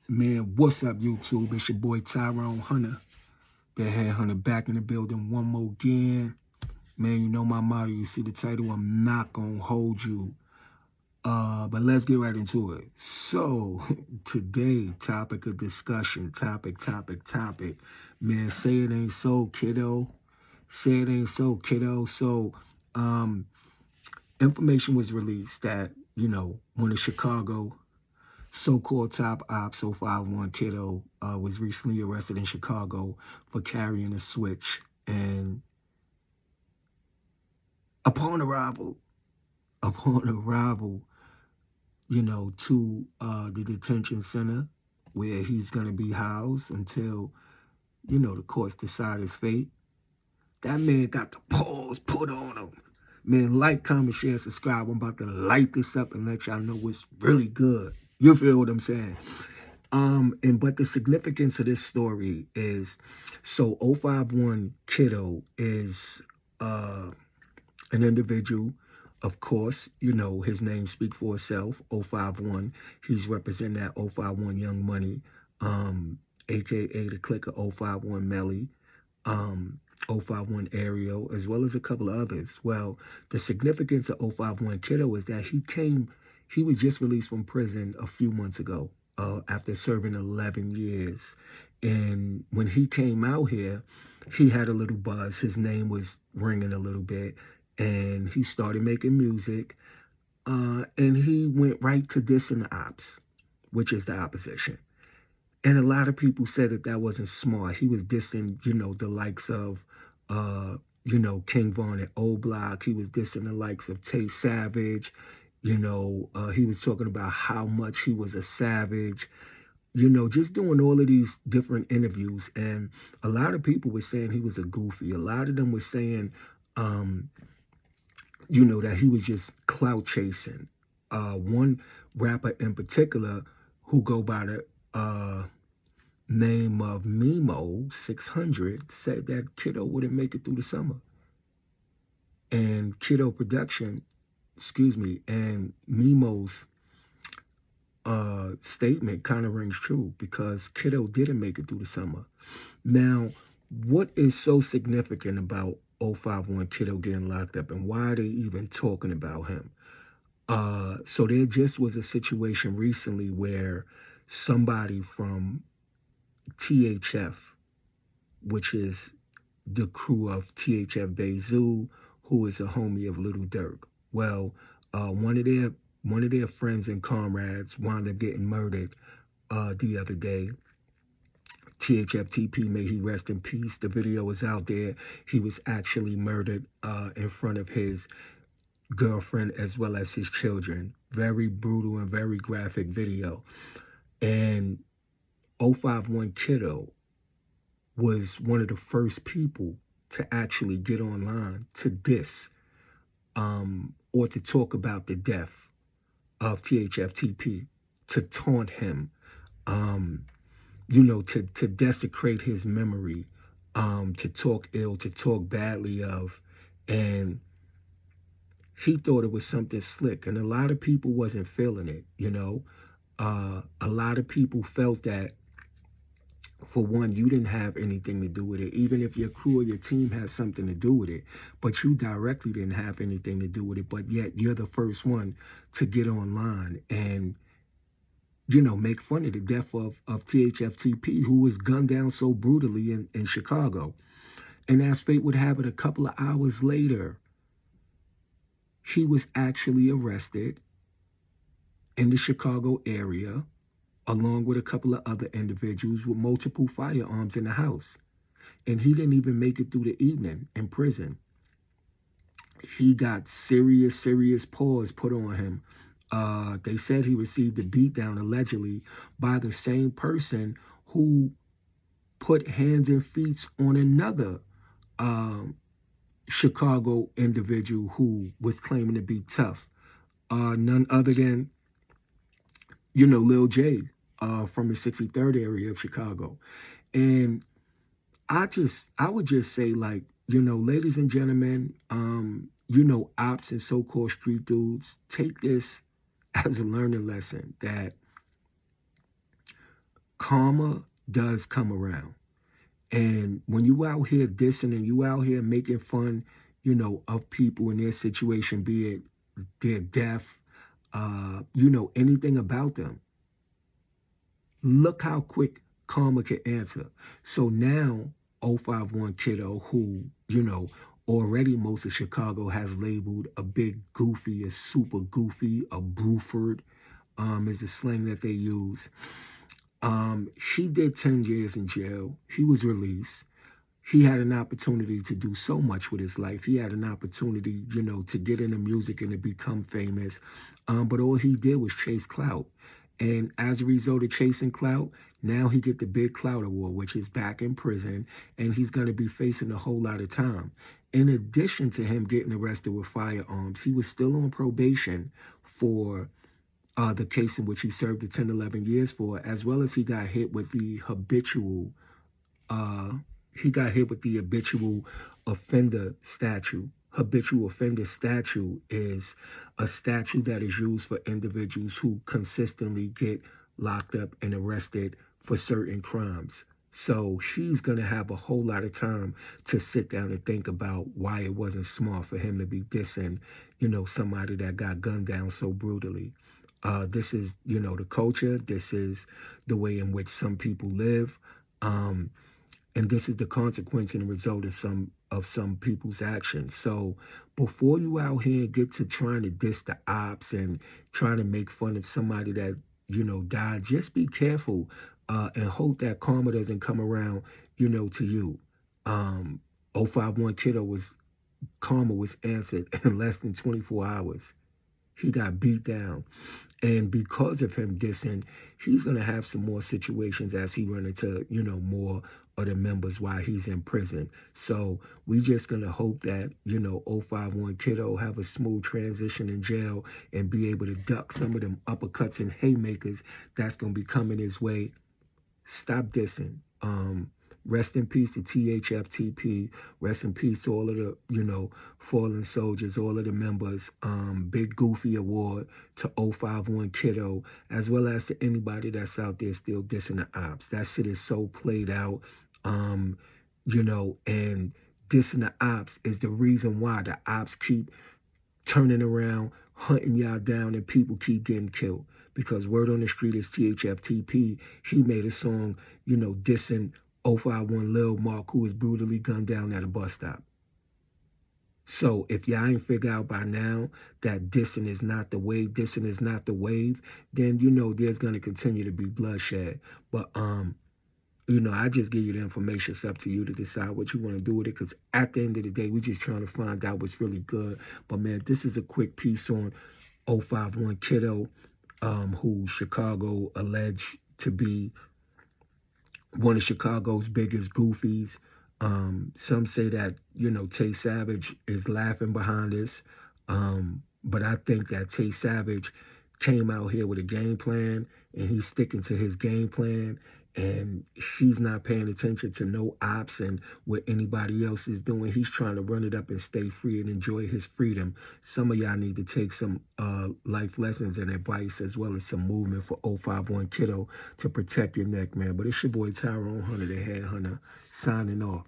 Man, what's up, YouTube? It's your boy Tyrone Hunter, the head hunter, back in the building one more again. Man, you know my motto. You see the title. I'm not gonna hold you. But let's get right into it. So today, topic of discussion. Topic. Man, say it ain't so, kiddo. Say it ain't so, kiddo. So, um, information was released that one of Chicago so-called top ops 051 Kiddo was recently arrested in Chicago for carrying a switch. And upon arrival, upon arrival, to the detention center where he's going to be housed until, the courts decide his fate, that man got the paws put on him. Man, like, comment, share, subscribe. I'm about to light this up and let y'all know what's really good. You feel what I'm saying? But the significance of this story is, so 051 Kiddo is an individual. Of course, his name speaks for itself. 051. He's representing that 051 Young Money, aka the clicker 051 Melly, 051 Ariel, as well as a couple of others. Well, the significance of 051 Kiddo is that he was just released from prison a few months ago after serving 11 years. And when he came out here, he had a little buzz. His name was ringing a little bit. And he started making music. And he went right to dissing the ops, which is the opposition. And a lot of people said that wasn't smart. He was dissing, the likes of, King Von and O Block. He was dissing the likes of Tay Savage. He was talking about how much he was a savage. Just doing all of these different interviews. And a lot of people were saying he was a goofy. A lot of them were saying, that he was just clout chasing. One rapper in particular who go by the name of Memo 600 said that Kiddo wouldn't make it through the summer. And Kiddo production, and Memo's statement kind of rings true because Kiddo didn't make it through the summer. Now, what is so significant about 051 Kiddo getting locked up, and why are they even talking about him? So there just was a situation recently where somebody from THF, which is the crew of THF Bezu, who is a homie of Little Durk. Well, one of their friends and comrades wound up getting murdered the other day. THF TP, may he rest in peace. The video was out there. He was actually murdered in front of his girlfriend as well as his children. Very brutal and very graphic video. And 051 Kiddo was one of the first people to actually get online to diss or to talk about the death of THFTP, to taunt him, to desecrate his memory, to talk ill, to talk badly of. And he thought it was something slick. And a lot of people wasn't feeling it, a lot of people felt that, for one, you didn't have anything to do with it, even if your crew or your team had something to do with it, but you directly didn't have anything to do with it, but yet you're the first one to get online and, make fun of the death of THFTP, who was gunned down so brutally in Chicago. And as fate would have it, a couple of hours later, he was actually arrested in the Chicago area, along with a couple of other individuals with multiple firearms in the house. And he didn't even make it through the evening in prison. He got serious paws put on him. They said he received a beatdown, allegedly, by the same person who put hands and feet on another Chicago individual who was claiming to be tough. None other than, Lil J, from the 63rd area of Chicago. And I would just say, like, ladies and gentlemen, ops and so-called street dudes, take this as a learning lesson that karma does come around. And when you out here dissing and you out here making fun, of people in their situation, be it their death, anything about them, look how quick karma can answer. So now 051 Kiddo, who, already most of Chicago has labeled a big goofy, a super goofy, a Bruford, is the slang that they use. She did 10 years in jail. He was released. He had an opportunity to do so much with his life. He had an opportunity, to get into music and to become famous. But all he did was chase clout. And as a result of chasing clout, now he get the Big Clout Award, which is back in prison, and he's going to be facing a whole lot of time. In addition to him getting arrested with firearms, he was still on probation for the case in which he served the 10, 11 years for, as well as he got hit with the habitual offender statute. Habitual offender statute is a statute that is used for individuals who consistently get locked up and arrested for certain crimes. So he's going to have a whole lot of time to sit down and think about why it wasn't smart for him to be dissing, somebody that got gunned down so brutally. This is, the culture. This is the way in which some people live. And this is the consequence and the result of some people's actions. So before you out here get to trying to diss the ops and trying to make fun of somebody that, died, just be careful and hope that karma doesn't come around, to you. 051 Kiddo karma was answered in less than 24 hours. He got beat down. And because of him dissing, he's going to have some more situations as he run into, more of the members while he's in prison. So we just going to hope that, 051 Kiddo have a smooth transition in jail and be able to duck some of them uppercuts and haymakers that's going to be coming his way. Stop dissing. Rest in peace to THFTP. Rest in peace to all of the, fallen soldiers, all of the members. Big Goofy Award to 051 Kiddo, as well as to anybody that's out there still dissing the ops. That shit is so played out, and dissing the ops is the reason why the ops keep turning around, hunting y'all down, and people keep getting killed. Because word on the street is THFTP. He made a song, dissing 051 Lil Mark, who was brutally gunned down at a bus stop. So if y'all ain't figured out by now that dissing is not the wave, then there's going to continue to be bloodshed. But, I just give you the information. It's up to you to decide what you want to do with it, because at the end of the day, we're just trying to find out what's really good. But, man, this is a quick piece on 051 Kiddo, who Chicago alleged to be one of Chicago's biggest goofies. Some say that, Tay Savage is laughing behind this. But I think that Tay Savage came out here with a game plan, and he's sticking to his game plan. And she's not paying attention to no ops and what anybody else is doing. He's trying to run it up and stay free and enjoy his freedom. Some of y'all need to take some life lessons and advice, as well as some movement for 051 Kiddo to protect your neck, man. But it's your boy Tyrone Hunter, the Headhunter, signing off.